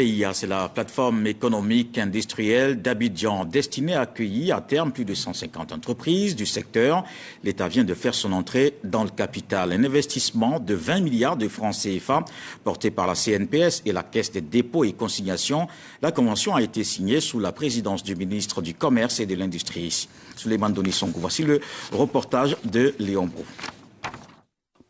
PIA, c'est la plateforme économique industrielle d'Abidjan, destinée à accueillir à terme plus de 150 entreprises du secteur. L'État vient de faire son entrée dans le capital. Un investissement de 20 milliards de francs CFA porté par la CNPS et la Caisse des dépôts et consignations. La convention a été signée sous la présidence du ministre du Commerce et de l'Industrie. Souleymane Donissongo, voici le reportage de Léon Brou.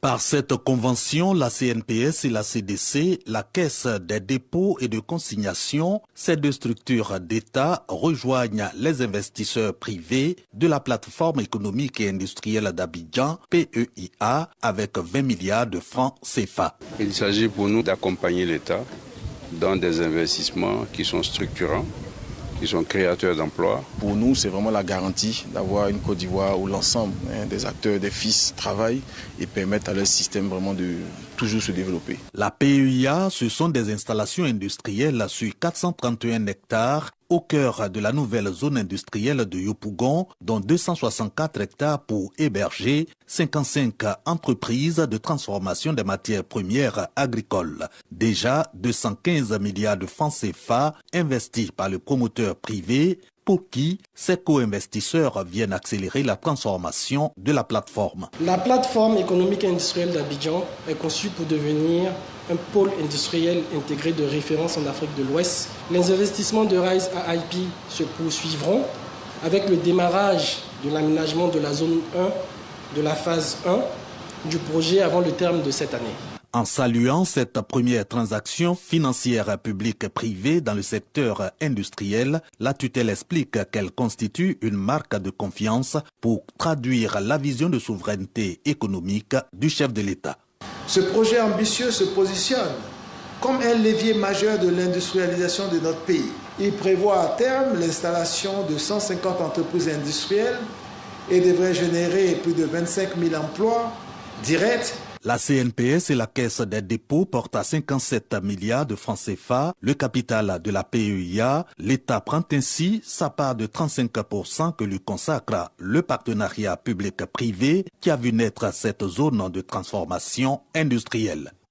Par cette convention, la CNPS et la CDC, la Caisse des dépôts et de consignation, ces deux structures d'État rejoignent les investisseurs privés de la plateforme économique et industrielle d'Abidjan, PEIA, avec 20 milliards de francs CFA. Il s'agit pour nous d'accompagner l'État dans des investissements qui sont structurants, qui sont créateurs d'emplois. Pour nous, c'est vraiment la garantie d'avoir une Côte d'Ivoire où l'ensemble des acteurs, des fils travaillent et permettent à leur système vraiment de toujours se développer. La PEIA, ce sont des installations industrielles sur 431 hectares au cœur de la nouvelle zone industrielle de Yopougon, dont 264 hectares pour héberger 55 entreprises de transformation des matières premières agricoles. Déjà 215 milliards de francs CFA investis par le promoteur privé pour qui ces co-investisseurs viennent accélérer la transformation de la plateforme. La plateforme économique et industrielle d'Abidjan est conçue pour devenir un pôle industriel intégré de référence en Afrique de l'Ouest. Les investissements de Rise AIP se poursuivront avec le démarrage de l'aménagement de la zone 1 de la phase 1 du projet avant le terme de cette année. En saluant cette première transaction financière publique-privée dans le secteur industriel, la tutelle explique qu'elle constitue une marque de confiance pour traduire la vision de souveraineté économique du chef de l'État. Ce projet ambitieux se positionne comme un levier majeur de l'industrialisation de notre pays. Il prévoit à terme l'installation de 150 entreprises industrielles et devrait générer plus de 25 000 emplois directs. La CNPS et la Caisse des dépôts portent à 57 milliards de francs CFA le capital de la PEIA. L'État prend ainsi sa part de 35% que lui consacre le partenariat public-privé qui a vu naître cette zone de transformation industrielle.